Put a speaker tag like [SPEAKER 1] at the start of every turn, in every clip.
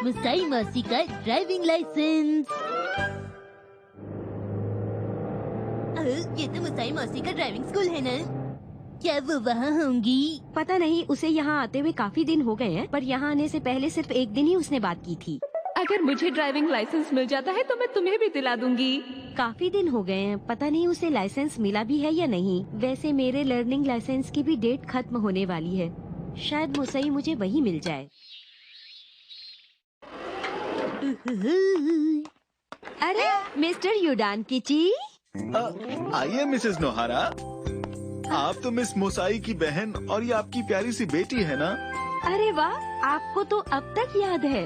[SPEAKER 1] मुसाई मौसी का driving licence. ये तो मुसाई मौसी का ड्राइविंग स्कूल है ना? क्या वो वहाँ होंगी?
[SPEAKER 2] पता नहीं, उसे यहाँ आते हुए काफी दिन हो गए हैं, पर यहाँ आने से पहले सिर्फ एक दिन ही उसने बात की थी।
[SPEAKER 3] अगर मुझे ड्राइविंग लाइसेंस मिल जाता है तो मैं तुम्हें भी दिला दूंगी।
[SPEAKER 2] काफी दिन हो गए हैं, पता नहीं उसे लाइसेंस मिला भी है या नहीं। वैसे मेरे लर्निंग लाइसेंस की भी डेट खत्म होने वाली है, शायद मुसई मुझे वही मिल जाए। अरे मिस्टर युडान किची।
[SPEAKER 4] आइए मिसेस नोहारा, आप तो मिस मोसाई की बहन और ये आपकी प्यारी सी बेटी है ना?
[SPEAKER 2] अरे वाह, आपको तो अब तक याद है।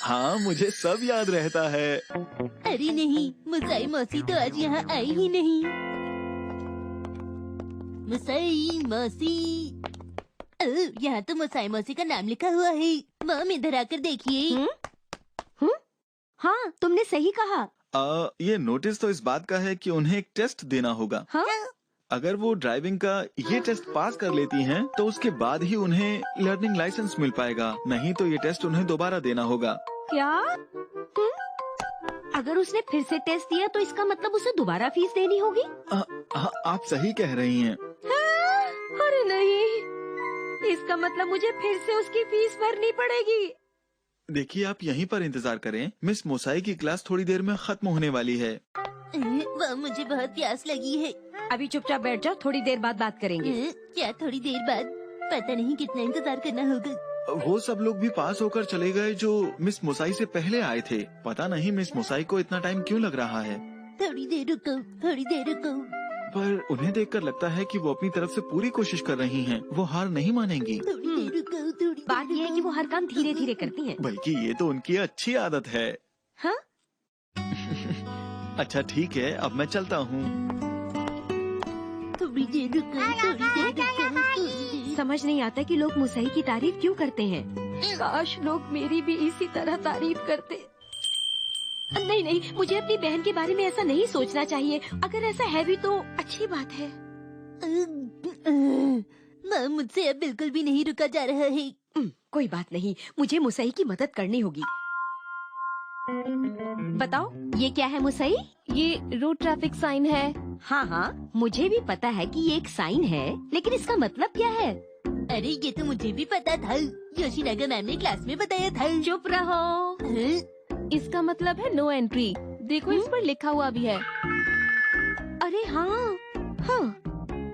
[SPEAKER 4] हाँ, मुझे सब याद रहता है।
[SPEAKER 1] अरे नहीं, मुसाई मौसी तो आज यहाँ आई ही नहीं। मुसाई मौसी, यहाँ तो मुसाई मौसी का नाम लिखा हुआ है। मॉम इधर आकर देखिए।
[SPEAKER 2] हाँ, तुमने सही कहा।
[SPEAKER 4] ये नोटिस तो इस बात का है कि उन्हें एक टेस्ट देना होगा।
[SPEAKER 2] हाँ?
[SPEAKER 4] अगर वो ड्राइविंग का ये टेस्ट पास कर लेती हैं, तो उसके बाद ही उन्हें लर्निंग लाइसेंस मिल पाएगा, नहीं तो ये टेस्ट उन्हें दोबारा देना होगा।
[SPEAKER 2] क्या? अगर उसने फिर से टेस्ट दिया तो इसका मतलब उसे दोबारा फीस देनी होगी?
[SPEAKER 4] आप सही कह रही हैं।
[SPEAKER 2] अरे नहीं, इसका मतलब मुझे फिर से उसकी फीस भरनी पड़ेगी।
[SPEAKER 4] देखिए, आप यहीं पर इंतजार करें, मिस मोसाई की क्लास थोड़ी देर में खत्म होने वाली है।
[SPEAKER 1] वह मुझे बहुत प्यास लगी है।
[SPEAKER 2] अभी चुपचाप बैठ जाओ, थोड़ी देर बाद बात करेंगे।
[SPEAKER 1] क्या थोड़ी देर बाद? पता नहीं कितना इंतजार करना होगा।
[SPEAKER 4] वो सब लोग भी पास होकर चले गए जो मिस मोसाई से पहले आए थे। पता नहीं मिस मोसाई को इतना टाइम क्यों लग रहा है।
[SPEAKER 1] थोड़ी देर रुको, थोड़ी देर रुको।
[SPEAKER 4] पर उन्हें देखकर लगता है कि वो अपनी तरफ से पूरी कोशिश कर रही हैं। वो हार नहीं मानेंगी।
[SPEAKER 1] थोड़ी देर रुको, थोड़ी
[SPEAKER 2] बात ये है कि वो हर काम धीरे धीरे करती हैं।
[SPEAKER 4] बल्कि ये तो उनकी अच्छी आदत है।
[SPEAKER 2] हाँ?
[SPEAKER 4] अच्छा ठीक है, अब मैं चलता हूँ।
[SPEAKER 1] थोड़ी देर रुको, थोड़ी देर रुको।
[SPEAKER 2] समझ नहीं आता कि लोग मुसई की तारीफ क्यों करते हैं। काश लोग मेरी भी इसी तरह तारीफ करते। नहीं नहीं, मुझे अपनी बहन के बारे में ऐसा नहीं सोचना चाहिए। अगर ऐसा है भी तो अच्छी बात है।
[SPEAKER 1] माँ, मुझसे अब बिल्कुल भी नहीं रुका जा रहा है।
[SPEAKER 2] कोई बात नहीं, मुझे मुसई की मदद करनी होगी। बताओ, ये क्या है मुसई?
[SPEAKER 3] ये रोड ट्रैफिक साइन है।
[SPEAKER 2] हाँ हाँ, मुझे भी पता है कि ये एक साइन है, लेकिन इसका मतलब क्या है?
[SPEAKER 1] अरे ये तो मुझे भी पता था, योशीनागा मैम ने क्लास में बताया था।
[SPEAKER 2] चुप रहो।
[SPEAKER 3] इसका मतलब है नो एंट्री। देखो, इस पर लिखा हुआ भी है।
[SPEAKER 2] अरे हाँ हाँ,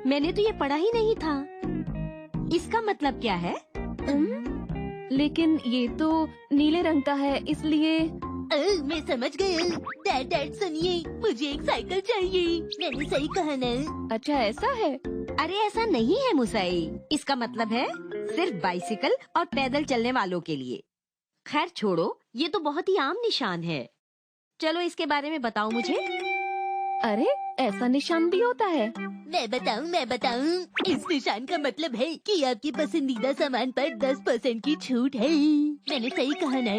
[SPEAKER 2] मैंने तो ये पढ़ा ही नहीं था। इसका मतलब क्या है?
[SPEAKER 3] लेकिन ये तो नीले रंग का है, इसलिए।
[SPEAKER 1] मैं समझ गई। डैड सुनिए, मुझे एक साइकिल चाहिए। मैंने सही कहा ना?
[SPEAKER 3] अच्छा ऐसा है?
[SPEAKER 2] अरे ऐसा नहीं है मुसई, इसका मतलब है सिर्फ बाइसिकल और पैदल चलने वालों के लिए। खैर छोड़ो, ये तो बहुत ही आम निशान है। चलो इसके बारे में बताओ मुझे।
[SPEAKER 3] अरे ऐसा निशान भी होता है?
[SPEAKER 1] मैं बताऊं। इस निशान का मतलब है कि आपकी पसंदीदा सामान पर 10% की छूट है। मैंने सही कहा ना?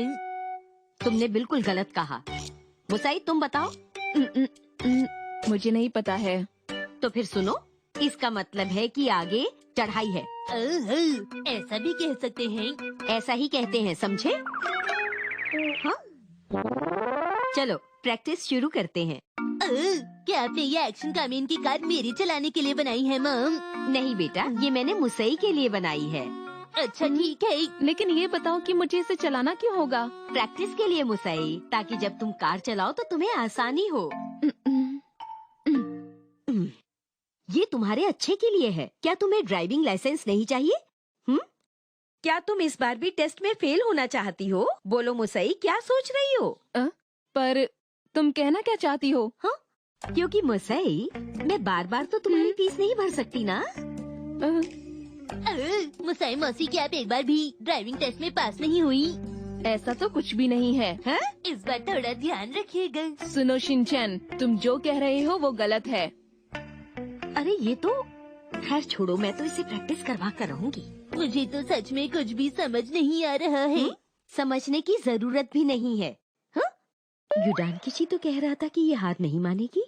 [SPEAKER 2] तुमने बिल्कुल गलत कहा। मुसई तुम बताओ।
[SPEAKER 3] मुझे नहीं पता है।
[SPEAKER 2] तो फिर सुनो, इसका मतलब है कि आगे चढ़ाई है।
[SPEAKER 1] ऐसा भी कह सकते हैं।
[SPEAKER 2] ऐसा ही कहते हैं, समझे? हाँ? चलो प्रैक्टिस शुरू करते हैं।
[SPEAKER 1] क्या आपने ये एक्शन कामीन की कार मेरे चलाने के लिए बनाई है मॉम?
[SPEAKER 2] नहीं बेटा, ये मैंने मुसई के लिए बनाई है।
[SPEAKER 1] अच्छा ठीक है,
[SPEAKER 3] लेकिन ये बताओ कि मुझे इसे चलाना क्यों होगा?
[SPEAKER 2] प्रैक्टिस के लिए मुसई, ताकि जब तुम कार चलाओ तो तुम्हें आसानी हो। ये तुम्हारे अच्छे के लिए है। क्या तुम्हें ड्राइविंग लाइसेंस नहीं चाहिए? क्या तुम इस बार भी टेस्ट में फेल होना चाहती हो? बोलो मुसई, क्या सोच रही हो?
[SPEAKER 3] पर तुम कहना क्या चाहती हो?
[SPEAKER 2] हाँ? क्योंकि मुसई, मैं बार बार तो तुम्हारी फीस नहीं भर सकती ना।
[SPEAKER 1] मुसाई मौसी, क्या आप एक बार भी ड्राइविंग टेस्ट में पास नहीं हुई?
[SPEAKER 3] ऐसा तो कुछ भी नहीं है।
[SPEAKER 1] हाँ? इस बार थोड़ा ध्यान रखिएगा।
[SPEAKER 3] सुनो शिनचैन, तुम जो कह रहे हो वो गलत है।
[SPEAKER 2] अरे ये तो, खैर छोड़ो, मैं तो इसे प्रैक्टिस करवा कर रहूंगी।
[SPEAKER 1] मुझे तो सच में कुछ भी समझ नहीं आ रहा है।
[SPEAKER 2] समझने की जरूरत भी नहीं है। हाँ? युडान किची तो कह रहा था कि ये हार नहीं मानेगी।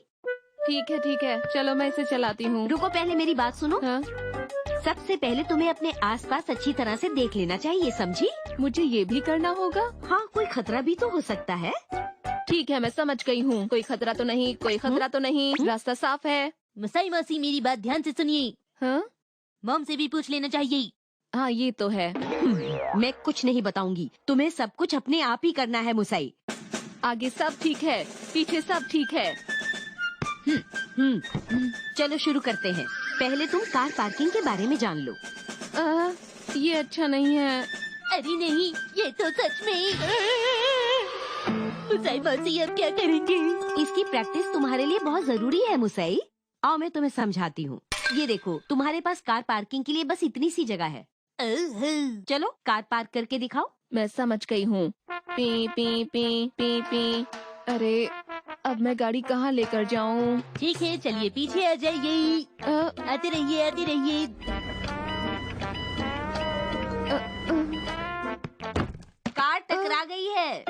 [SPEAKER 3] ठीक है, चलो मैं इसे चलाती हूँ।
[SPEAKER 2] रुको, पहले मेरी बात सुनो।
[SPEAKER 3] हाँ?
[SPEAKER 2] सबसे पहले तुम्हें अपने आसपास अच्छी तरह से देख लेना चाहिए, समझी?
[SPEAKER 3] मुझे ये भी करना होगा?
[SPEAKER 2] हाँ, कोई खतरा भी तो हो सकता है।
[SPEAKER 3] ठीक है, मैं समझ गई हूँ। कोई खतरा तो नहीं, कोई खतरा तो नहीं, रास्ता साफ है।
[SPEAKER 1] मुसाई मासी, मेरी बात ध्यान से सुनिए।
[SPEAKER 3] हाँ
[SPEAKER 1] मॉम से भी पूछ लेना चाहिए।
[SPEAKER 3] हाँ, ये तो है।
[SPEAKER 2] मैं कुछ नहीं बताऊंगी, तुम्हें सब कुछ अपने आप ही करना है मुसाई।
[SPEAKER 3] आगे सब ठीक है, पीछे सब ठीक है।
[SPEAKER 2] चलो शुरू करते हैं। पहले तुम कार पार्किंग के बारे में जान लो।
[SPEAKER 3] ये अच्छा नहीं है।
[SPEAKER 1] अरे नहीं, ये तो सच में। मुसाई मासी, अब क्या करेंगे?
[SPEAKER 2] इसकी प्रैक्टिस तुम्हारे लिए बहुत जरूरी है मुसाई। आओ मैं तुम्हें समझाती हूँ। ये देखो, तुम्हारे पास कार पार्किंग के लिए बस इतनी सी जगह है। चलो कार पार्क करके दिखाओ।
[SPEAKER 3] मैं समझ गई हूँ। P P P P P. अरे अब मैं गाड़ी कहाँ लेकर जाऊँ?
[SPEAKER 1] ठीक है, चलिए पीछे आ जाइए। आते रहिए, आते रहिए।
[SPEAKER 2] कार टकरा गई है।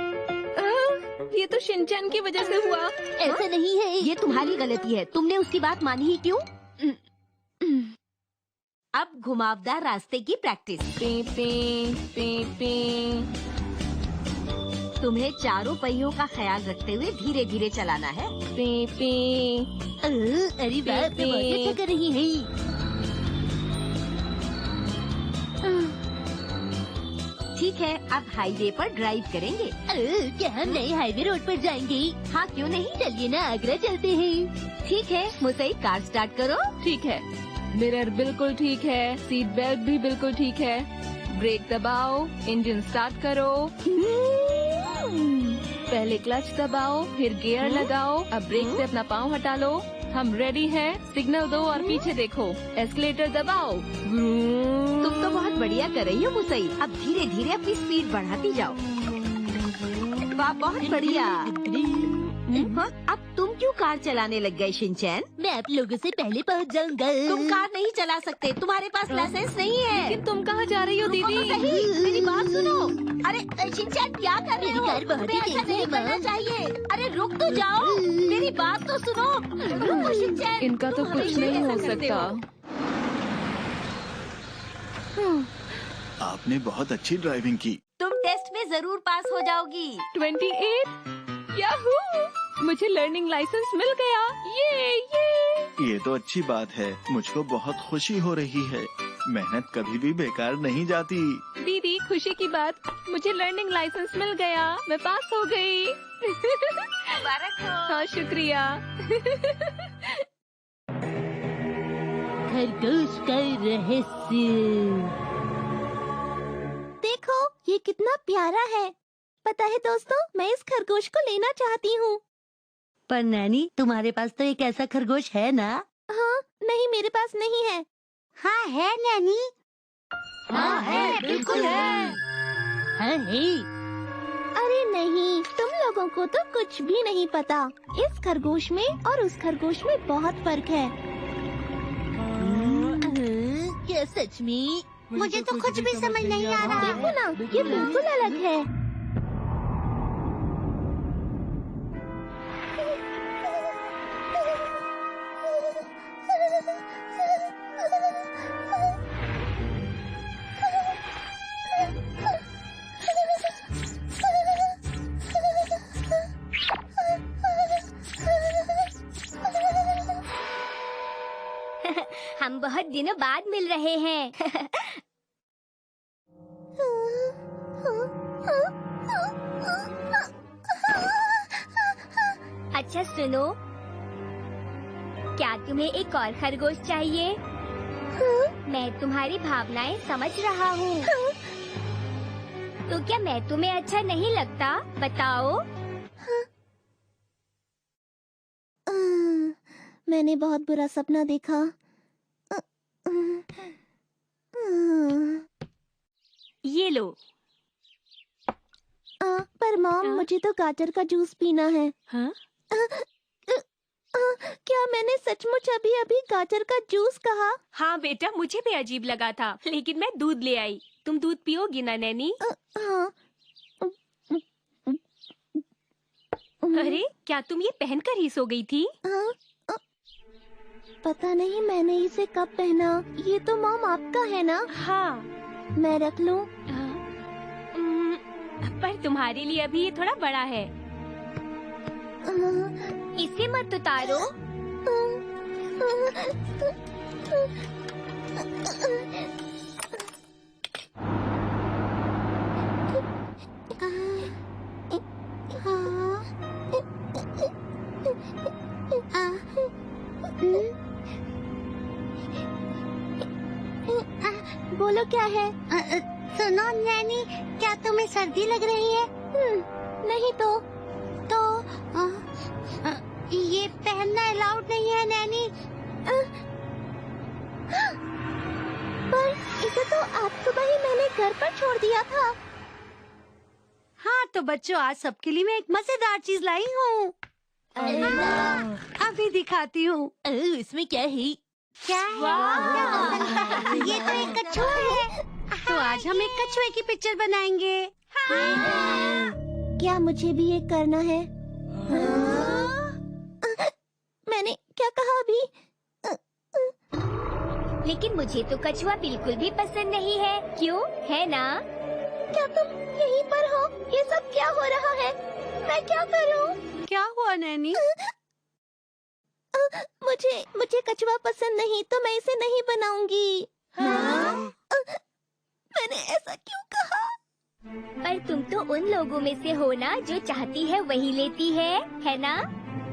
[SPEAKER 3] ये तो शिनचैन की वजह से हुआ।
[SPEAKER 1] ऐसा नहीं है।
[SPEAKER 2] ये तुम्हारी गलती है, तुमने उसकी बात मानी ही क्यों? अब घुमावदार रास्ते की practice.
[SPEAKER 3] P P P P.
[SPEAKER 2] तुम्हें चारों पहियों का ख्याल रखते हुए धीरे धीरे चलाना है।
[SPEAKER 3] P P.
[SPEAKER 1] अरे वाह, तो बहुत अच्छा कर रही है।
[SPEAKER 2] ठीक है, अब हाईवे पर ड्राइव करेंगे।
[SPEAKER 1] क्या हम नए हाईवे रोड पर जाएंगे?
[SPEAKER 2] हाँ, क्यों नहीं?
[SPEAKER 1] चलिए ना, आगरा चलते हैं।
[SPEAKER 2] ठीक है, मुसाई कार स्टार्ट करो।
[SPEAKER 3] ठीक है, मिरर बिल्कुल ठीक है, सीट बेल्ट भी बिल्कुल ठीक है। ब्रेक दबाओ, इंजन स्टार्ट करो। पहले क्लच दबाओ, फिर गियर लगाओ। अब ब्रेक से अपना पाँव हटा लो। हम रेडी हैं। सिग्नल दो और पीछे देखो। एस्केलेटर दबाओ।
[SPEAKER 2] तुम तो बहुत बढ़िया कर रही हो मुसाई। अब धीरे धीरे अपनी स्पीड बढ़ाती जाओ। वाह, बहुत बढ़िया। हाँ, अब तुम क्यों कार चलाने लग गए शिनचैन?
[SPEAKER 1] मैं आप लोगों से पहले पहुंच जाऊंगा।
[SPEAKER 2] तुम कार नहीं चला सकते, तुम्हारे पास लाइसेंस नहीं है।
[SPEAKER 3] लेकिन तुम कहाँ जा रही हो
[SPEAKER 2] रुको
[SPEAKER 3] दीदी?
[SPEAKER 2] तो सही, मेरी बात सुनो। अरे शिनचैन, क्या कर रहे
[SPEAKER 1] मेरी
[SPEAKER 2] हो?
[SPEAKER 1] कार बहुत ही
[SPEAKER 2] तुम्हें ऐसा
[SPEAKER 1] तेज है,
[SPEAKER 2] नहीं करना
[SPEAKER 1] माँ।
[SPEAKER 2] चाहिए। अरे रुक तो जाओ, मेरी बात तो सुनो। रुको शिनचैन,
[SPEAKER 3] इनका तो
[SPEAKER 2] तुम
[SPEAKER 3] कुछ
[SPEAKER 2] हमेशा
[SPEAKER 3] नहीं
[SPEAKER 2] ऐसा
[SPEAKER 3] हो
[SPEAKER 2] करते
[SPEAKER 3] सकता।
[SPEAKER 4] आपने बहुत अच्छी ड्राइविंग की।
[SPEAKER 2] तुम टेस्ट में जरूर पास हो जाओगी।
[SPEAKER 3] 28। याहू! मुझे लर्निंग लाइसेंस मिल गया। ये।
[SPEAKER 4] ये तो अच्छी बात है। मुझको बहुत खुशी हो रही है। मेहनत कभी भी बेकार नहीं जाती।
[SPEAKER 3] दीदी, खुशी की बात, मुझे लर्निंग लाइसेंस मिल गया। मैं पास हो गई।
[SPEAKER 2] मुबारक हो।
[SPEAKER 3] हाँ, शुक्रिया।
[SPEAKER 1] खरगोश का रहस्य। देखो, ये कितना प्यारा है। पता है दोस्तों, मैं इस खरगोश को लेना चाहती हूँ।
[SPEAKER 5] पर नैनी, तुम्हारे पास तो एक ऐसा खरगोश है ना?
[SPEAKER 1] हाँ, नहीं, मेरे पास नहीं है।
[SPEAKER 5] हाँ है नैनी।
[SPEAKER 1] हाँ है, बिल्कुल है। हाँ है। अरे नहीं, तुम लोगों को तो कुछ भी नहीं पता। इस खरगोश में और उस खरगोश में बहुत फर्क है। क्या सच में?
[SPEAKER 5] मुझे तो कुछ भी समझ नहीं आ रहा।
[SPEAKER 1] देखो ना, ये बिल्कुल अलग है।
[SPEAKER 2] हम बहुत दिनों बाद मिल रहे हैं। अच्छा सुनो, क्या तुम्हें एक और खरगोश चाहिए? मैं तुम्हारी भावनाएं समझ रहा हूँ। तो क्या मैं तुम्हें अच्छा नहीं लगता? बताओ।
[SPEAKER 1] मैंने बहुत बुरा सपना देखा।
[SPEAKER 2] ये लो।
[SPEAKER 1] पर मॉम, मुझे तो गाजर का जूस पीना है।
[SPEAKER 2] हाँ?
[SPEAKER 1] क्या मैंने सचमुच अभी अभी गाजर का जूस कहा?
[SPEAKER 2] हाँ बेटा, मुझे भी अजीब लगा था, लेकिन मैं दूध ले आई। तुम दूध पियोगी ना नैनी?
[SPEAKER 1] हाँ।
[SPEAKER 2] अरे, क्या तुम ये पहनकर ही सो गई थी?
[SPEAKER 1] पता नहीं मैंने इसे कब पहना। ये तो मॉम आपका है ना?
[SPEAKER 2] हाँ,
[SPEAKER 1] मैं रख लूं?
[SPEAKER 2] पर तुम्हारे लिए अभी ये थोड़ा बड़ा है। इसे मत उतारो।
[SPEAKER 1] बोलो क्या है?
[SPEAKER 5] सुनो नैनी, क्या तुम्हें सर्दी लग रही है?
[SPEAKER 1] नहीं तो
[SPEAKER 5] ये पहनना अलाउड नहीं है नैनी।
[SPEAKER 1] पर इसे तो आज सुबह ही मैंने घर पर छोड़ दिया था।
[SPEAKER 5] हाँ तो बच्चों, आज सबके लिए मैं एक मजेदार चीज लाई हूँ। अभी दिखाती हूँ।
[SPEAKER 1] इसमें क्या है?
[SPEAKER 5] क्या है? ये तो एक कछुआ है। तो आज हम एक कछुए की पिक्चर बनाएंगे।
[SPEAKER 1] क्या मुझे भी ये करना है? मैंने क्या कहा अभी?
[SPEAKER 2] लेकिन मुझे तो कछुआ बिल्कुल भी पसंद नहीं है। क्यों, है ना?
[SPEAKER 1] क्या तुम यहीं पर हो? ये सब क्या हो रहा है? मैं क्या करूं?
[SPEAKER 5] क्या हुआ नैनी?
[SPEAKER 1] मुझे कछुआ पसंद नहीं, तो मैं इसे नहीं बनाऊंगी। मैंने ऐसा क्यों कहा?
[SPEAKER 2] पर तुम तो उन लोगों में से हो ना जो चाहती है वही लेती है ना?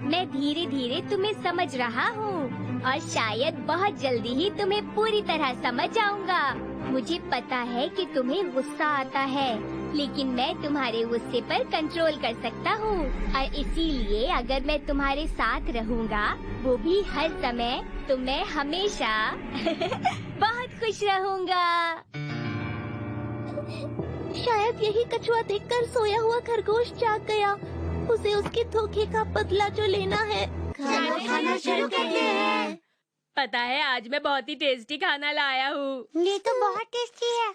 [SPEAKER 2] मैं धीरे धीरे तुम्हें समझ रहा हूँ और शायद बहुत जल्दी ही तुम्हें पूरी तरह समझ जाऊंगा। मुझे पता है कि तुम्हें गुस्सा आता है, लेकिन मैं तुम्हारे गुस्से पर कंट्रोल कर सकता हूँ और इसीलिए अगर मैं तुम्हारे साथ रहूँगा, वो भी हर समय, तो मैं हमेशा बहुत खुश रहूँगा।
[SPEAKER 1] शायद यही कछुआ देखकर सोया हुआ खरगोश जाग गया। उसे उसके धोखे का बदला जो लेना है।
[SPEAKER 5] खाना शुरू करते हैं।
[SPEAKER 2] पता है, आज मैं बहुत ही टेस्टी खाना लाया हूँ।
[SPEAKER 5] ये तो बहुत टेस्टी है।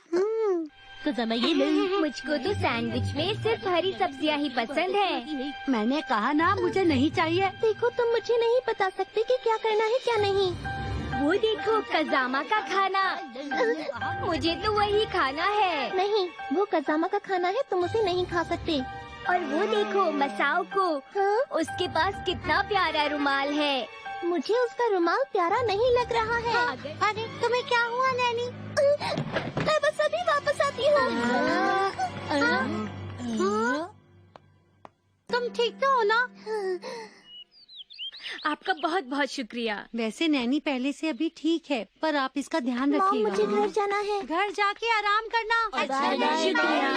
[SPEAKER 1] तो समय ये ले।
[SPEAKER 2] मुझको तो सैंडविच में सिर्फ हरी सब्जियाँ ही पसंद है।
[SPEAKER 5] मैंने कहा ना, मुझे नहीं चाहिए।
[SPEAKER 1] देखो, तुम मुझे नहीं बता सकते कि क्या करना है क्या नहीं।
[SPEAKER 2] वो देखो, कजामा का खाना। मुझे तो वही खाना है।
[SPEAKER 1] नहीं, वो कजामा का खाना है, तुम उसे नहीं खा सकते।
[SPEAKER 2] और वो देखो मसाओ को।
[SPEAKER 1] हाँ?
[SPEAKER 2] उसके पास कितना प्यारा रुमाल है।
[SPEAKER 1] मुझे उसका रुमाल प्यारा नहीं लग रहा है।
[SPEAKER 5] अरे तुम्हें क्या हुआ नैनी?
[SPEAKER 1] मैं बस अभी वापस आती हूँ।
[SPEAKER 5] तुम ठीक तो हो ना?
[SPEAKER 2] आपका बहुत बहुत शुक्रिया।
[SPEAKER 5] वैसे नैनी पहले से अभी ठीक है, पर आप इसका ध्यान
[SPEAKER 1] मॉम,
[SPEAKER 5] रखिएगा।
[SPEAKER 1] मुझे घर जाना है।
[SPEAKER 5] घर जाके आराम करना।
[SPEAKER 2] शुक्रिया।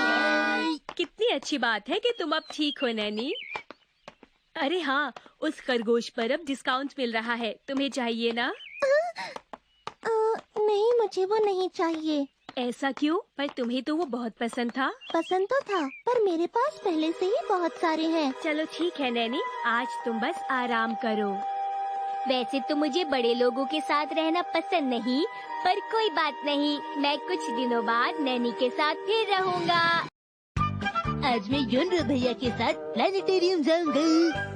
[SPEAKER 2] कितनी अच्छी बात है कि तुम अब ठीक हो नैनी। अरे हाँ, उस खरगोश पर अब डिस्काउंट मिल रहा है, तुम्हें चाहिए ना?
[SPEAKER 1] नहीं, मुझे वो नहीं चाहिए।
[SPEAKER 2] ऐसा क्यों? पर तुम्हें तो वो बहुत पसंद था।
[SPEAKER 1] पसंद तो था, पर मेरे पास पहले से ही बहुत सारे हैं।
[SPEAKER 2] चलो ठीक है नैनी, आज तुम बस आराम करो। वैसे तो मुझे बड़े लोगों के साथ रहना पसंद नहीं, पर कोई बात नहीं, मैं कुछ दिनों बाद नैनी के साथ फिर रहूँगा।
[SPEAKER 1] आज मैं योनरो भैया के साथ प्लानिटेरियम जाऊंगा।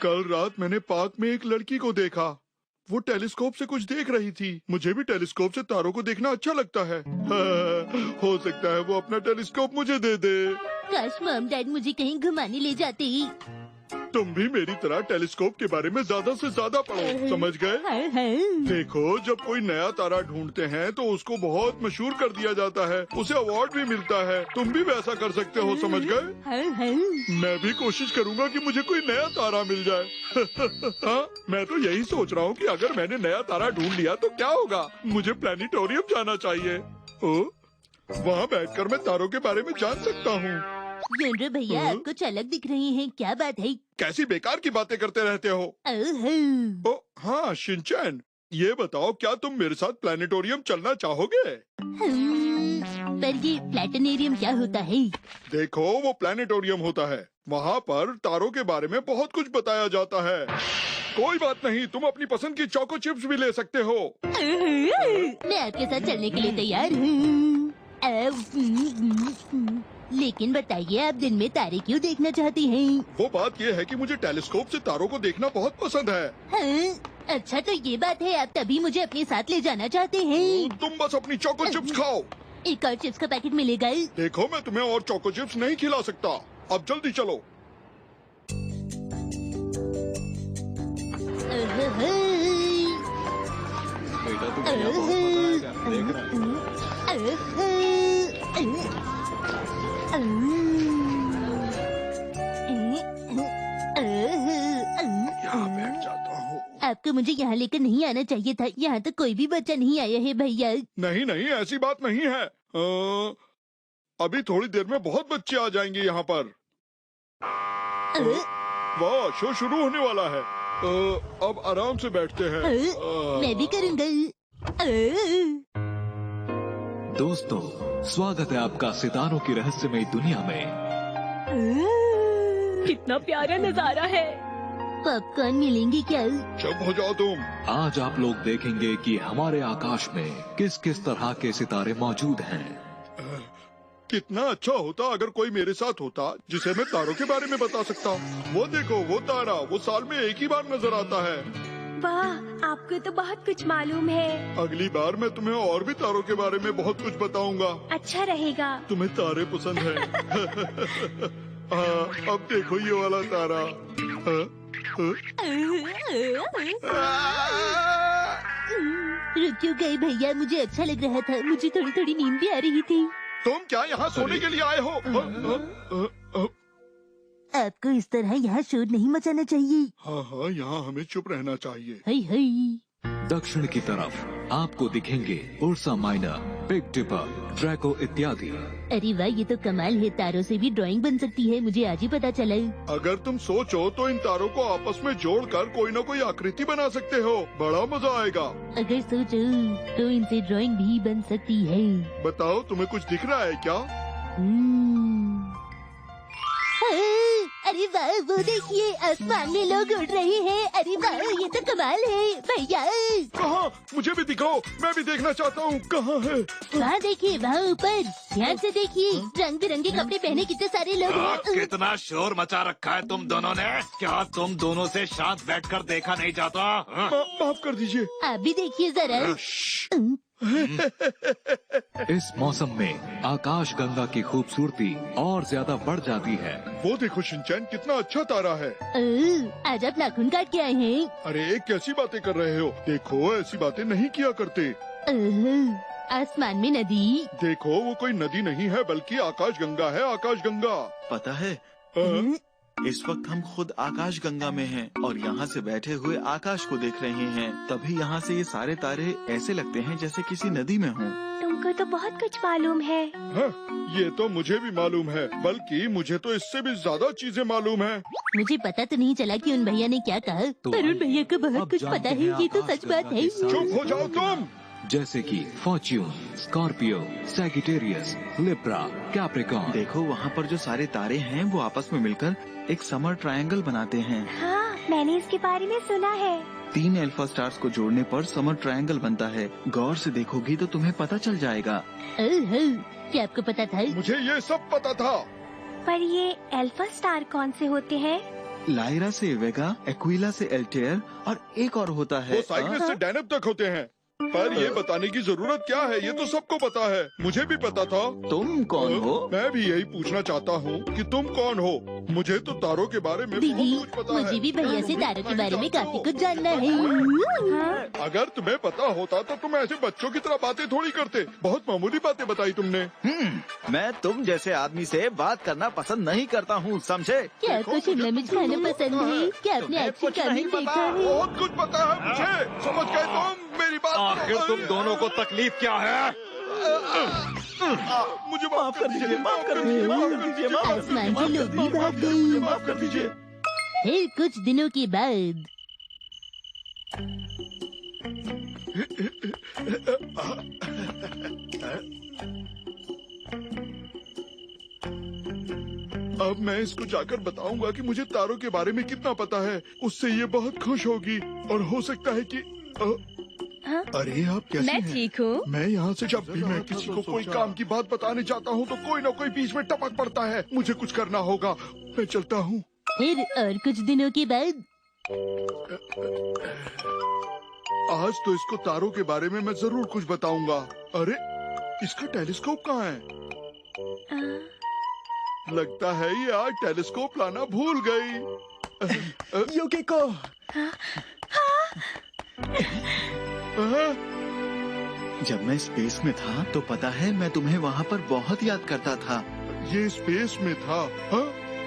[SPEAKER 6] कल रात मैंने पार्क में एक लड़की को देखा। वो टेलीस्कोप से कुछ देख रही थी। मुझे भी टेलीस्कोप से तारों को देखना अच्छा लगता है। हो सकता है वो अपना टेलीस्कोप मुझे दे दे।
[SPEAKER 1] काश मॉम डैड मुझे कहीं घुमाने ले जाते।
[SPEAKER 6] तुम भी मेरी तरह टेलीस्कोप के बारे में ज्यादा से ज्यादा पढ़ो, समझ गए? देखो, जब कोई नया तारा ढूंढते हैं तो उसको बहुत मशहूर कर दिया जाता है, उसे अवार्ड भी मिलता है। तुम भी वैसा कर सकते हो, समझ गए? मैं भी कोशिश करूंगा कि मुझे कोई नया तारा मिल जाए। हाँ, मैं तो यही सोच रहा हूँ कि अगर मैंने नया तारा ढूंढ लिया तो क्या होगा। मुझे प्लानिटोरियम जाना चाहिए। वहाँ बैठकर मैं तारों के बारे में जान सकता हूँ।
[SPEAKER 1] योनरो भैया, आप कुछ अलग दिख रही हैं, क्या बात है?
[SPEAKER 6] कैसी बेकार की बातें करते रहते हो? ओ हाँ शिनचैन, ये बताओ, क्या तुम मेरे साथ प्लानिटोरियम चलना चाहोगे?
[SPEAKER 1] पर ये प्लैनेटेरियम क्या होता है?
[SPEAKER 6] देखो, वो प्लानिटोरियम होता है। वहाँ पर तारों के बारे में बहुत कुछ बताया जाता है। कोई बात नहीं, तुम अपनी पसंद की चोको चिप्स भी ले सकते हो।
[SPEAKER 1] मैं आपके साथ चलने के लिए तैयार हूँ। लेकिन बताइए, आप दिन में तारे क्यों देखना चाहती हैं?
[SPEAKER 6] वो बात ये है कि मुझे टेलीस्कोप से तारों को देखना बहुत पसंद है।
[SPEAKER 1] हाँ? अच्छा तो ये बात है, आप तभी मुझे अपने साथ ले जाना चाहते हैं।
[SPEAKER 6] तुम बस अपनी चोको चिप्स खाओ।
[SPEAKER 1] एक और चिप्स का पैकेट मिलेगा?
[SPEAKER 6] देखो, मैं तुम्हें और चोको चिप्स नहीं खिला सकता। अब जल्दी चलो।
[SPEAKER 4] बेटा तू भैया बहुत मजा आएगा, देख रहा है।
[SPEAKER 6] यहाँ बैठ जाता हूँ।
[SPEAKER 1] आपको मुझे यहाँ लेकर नहीं आना चाहिए था। यहाँ तो कोई भी बच्चा नहीं आया है भैया।
[SPEAKER 6] नहीं नहीं, ऐसी बात नहीं है। अभी थोड़ी देर में बहुत बच्चे आ जाएंगे यहाँ पर। वाह, शो शुरू होने वाला है। अब आराम से बैठते हैं।
[SPEAKER 1] मैं भी करूँगा।
[SPEAKER 7] दोस्तों, स्वागत है आपका सितारों की रहस्यमय दुनिया में।
[SPEAKER 2] कितना प्यारा नजारा है।
[SPEAKER 1] पॉपकॉर्न मिलेंगे क्या?
[SPEAKER 6] चुप हो जाओ तुम।
[SPEAKER 7] आज आप लोग देखेंगे कि हमारे आकाश में किस किस तरह के सितारे मौजूद हैं।
[SPEAKER 6] कितना अच्छा होता अगर कोई मेरे साथ होता जिसे मैं तारों के बारे में बता सकता। वो देखो, वो तारा, वो साल में एक ही बार नजर आता है।
[SPEAKER 2] वाह, आपको तो बहुत कुछ मालूम है।
[SPEAKER 6] अगली बार मैं तुम्हें और भी तारों के बारे में बहुत कुछ बताऊंगा।
[SPEAKER 2] अच्छा रहेगा।
[SPEAKER 6] तुम्हें तारे पसंद है? अब देखो ये वाला तारा।
[SPEAKER 1] रुक क्यों गए भैया? मुझे अच्छा लग रहा था। मुझे थोड़ी थोड़ी नींद भी आ रही थी।
[SPEAKER 6] तुम क्या यहाँ सोने के लिए आए हो?
[SPEAKER 1] आपको इस तरह यहाँ शोर नहीं मचाना चाहिए।
[SPEAKER 6] हाँ हाँ, यहाँ हमें चुप रहना चाहिए।
[SPEAKER 1] हाय हाय।
[SPEAKER 7] दक्षिण की तरफ आपको दिखेंगे Ursa Minor, Big Dipper, Draco इत्यादि।
[SPEAKER 1] अरे वाह, ये तो कमाल है। तारों से भी ड्राइंग बन सकती है। मुझे आज ही पता चला।
[SPEAKER 6] अगर तुम सोचो तो इन तारों को आपस में जोड़कर कोई न कोई आकृति बना सकते हो। बड़ा मजा आएगा।
[SPEAKER 1] अगर सोचो तो इनसे ड्राइंग भी बन सकती है।
[SPEAKER 6] बताओ, तुम्हें कुछ दिख रहा है क्या?
[SPEAKER 1] अरे वाह, वो देखिए, आसमान में लोग उड़ रहे हैं। अरे वाह, ये तो कमाल है भैया।
[SPEAKER 6] कहाँ? मुझे भी दिखाओ, मैं भी देखना चाहता हूँ। कहाँ है?
[SPEAKER 1] वहाँ देखिए, वहाँ ऊपर। ध्यान से देखिए, रंग बिरंगे कपड़े पहने कितने सारे लोग हैं।
[SPEAKER 8] कितना शोर मचा रखा है तुम दोनों ने। क्या तुम दोनों से शांत बैठकर देखा नहीं जाता? हाँ?
[SPEAKER 6] माफ कर दीजिए।
[SPEAKER 1] आप भी देखिए जरा।
[SPEAKER 7] इस मौसम में आकाश गंगा की खूबसूरती और ज्यादा बढ़ जाती है।
[SPEAKER 6] वो देखो शिनचैन, कितना अच्छा तारा है।
[SPEAKER 1] आज आप नाखून काट के आए हैं।
[SPEAKER 6] अरे कैसी बातें कर रहे हो? देखो, ऐसी बातें नहीं किया करते।
[SPEAKER 1] आसमान में नदी।
[SPEAKER 6] देखो, वो कोई नदी नहीं है बल्कि आकाश गंगा है। आकाश गंगा।
[SPEAKER 4] पता है, इस वक्त हम खुद आकाश गंगा में हैं और यहाँ से बैठे हुए आकाश को देख रहे हैं। तभी यहाँ से ये सारे तारे ऐसे लगते हैं जैसे किसी नदी में हों।
[SPEAKER 2] तुमको तो बहुत कुछ मालूम है।
[SPEAKER 6] हाँ, ये तो मुझे भी मालूम है, बल्कि मुझे तो इससे भी ज्यादा चीजें मालूम है।
[SPEAKER 1] मुझे पता तो नहीं चला कि उन भैया ने क्या कहा, पर उन भैया को बहुत कुछ पता है। ये तो सच बात है।
[SPEAKER 6] चुप हो जाओ तुम।
[SPEAKER 7] जैसे कि Fortune, Scorpio, Sagittarius, Libra, Capricorn.
[SPEAKER 4] देखो, वहाँ पर जो सारे तारे हैं वो आपस में मिलकर एक समर ट्रायंगल बनाते हैं।
[SPEAKER 2] हाँ, मैंने इसके बारे में सुना है।
[SPEAKER 4] 3 अल्फा स्टार्स को जोड़ने पर समर ट्रायंगल बनता है। गौर से देखोगी तो तुम्हें पता चल जाएगा।
[SPEAKER 1] क्या आपको पता था?
[SPEAKER 6] मुझे ये सब पता था।
[SPEAKER 2] पर ये अल्फा स्टार कौन से होते हैं?
[SPEAKER 4] लायरा से वेगा, एक्विला से एल्टेयर और एक और होता है।
[SPEAKER 6] वो साइक्लिस्ट से डैनब तक होते हैं। पर ये बताने की जरूरत क्या है? ये तो सबको पता है। मुझे भी पता था।
[SPEAKER 4] तुम कौन हो?
[SPEAKER 6] मैं भी यही पूछना चाहता हूँ कि तुम कौन हो? मुझे तो तारों के बारे में
[SPEAKER 1] दीदी,
[SPEAKER 6] बहुत कुछ पता है।
[SPEAKER 1] मुझे भी भैया से तारों के बारे में काफी कुछ जानना है।
[SPEAKER 6] अगर तुम्हें पता होता तो तुम ऐसे बच्चों की तरह बातें थोड़ी करते। बहुत मामूली बातें बताई तुमने।
[SPEAKER 4] मैं तुम जैसे आदमी से बात करना पसंद नहीं करता हूँ, समझे?
[SPEAKER 1] क्या आपको शिमला मिर्च खाना पसंद है? क्या आपने एक्शन कानून देखा है?
[SPEAKER 6] बहुत कुछ पता है मुझे। समझ गए तुम मेरी बात?
[SPEAKER 8] आखिर तुम दोनों को तकलीफ क्या है?
[SPEAKER 6] मुझे माफ कर दीजिए, माफ कर दीजिए, माफ कर दीजिए, माफ कर दीजिए,
[SPEAKER 1] आसमान के लोग भी भाग गए।
[SPEAKER 6] माफ कर दीजिए।
[SPEAKER 1] फिर कुछ दिनों के बाद
[SPEAKER 6] अब मैं इसको जाकर बताऊंगा कि मुझे तारों के बारे में कितना पता है। उससे ये बहुत खुश होगी और हो सकता है कि अरे आप कैसे
[SPEAKER 3] मैं
[SPEAKER 6] हैं?
[SPEAKER 3] ठीक हूँ।
[SPEAKER 6] मैं यहाँ से जब भी मैं किसी को कोई काम की बात बताने जाता हूँ तो कोई ना कोई बीच में टपक पड़ता है। मुझे कुछ करना होगा। मैं चलता हूँ।
[SPEAKER 1] फिर और कुछ दिनों के बाद
[SPEAKER 6] आज तो इसको तारों के बारे में मैं जरूर कुछ बताऊंगा। अरे इसका टेलीस्कोप कहाँ है? लगता है ये आज टेलीस्कोप लाना भूल गई।
[SPEAKER 9] युकिको,
[SPEAKER 4] जब मैं स्पेस में था तो पता है मैं तुम्हें वहाँ पर बहुत याद करता था।
[SPEAKER 6] ये स्पेस में था? हाँ?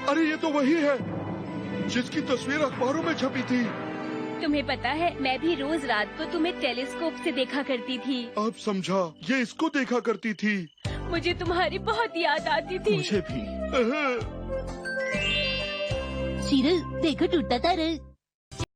[SPEAKER 6] अरे ये तो वही है जिसकी तस्वीर अखबारों में छपी थी।
[SPEAKER 2] तुम्हें पता है मैं भी रोज रात को तुम्हें टेलीस्कोप से देखा करती थी।
[SPEAKER 6] अब समझा, ये इसको देखा करती थी।
[SPEAKER 2] मुझे तुम्हारी बहुत याद आती थी।
[SPEAKER 4] मुझे भी।
[SPEAKER 1] सीरल देखो टूटता तारा।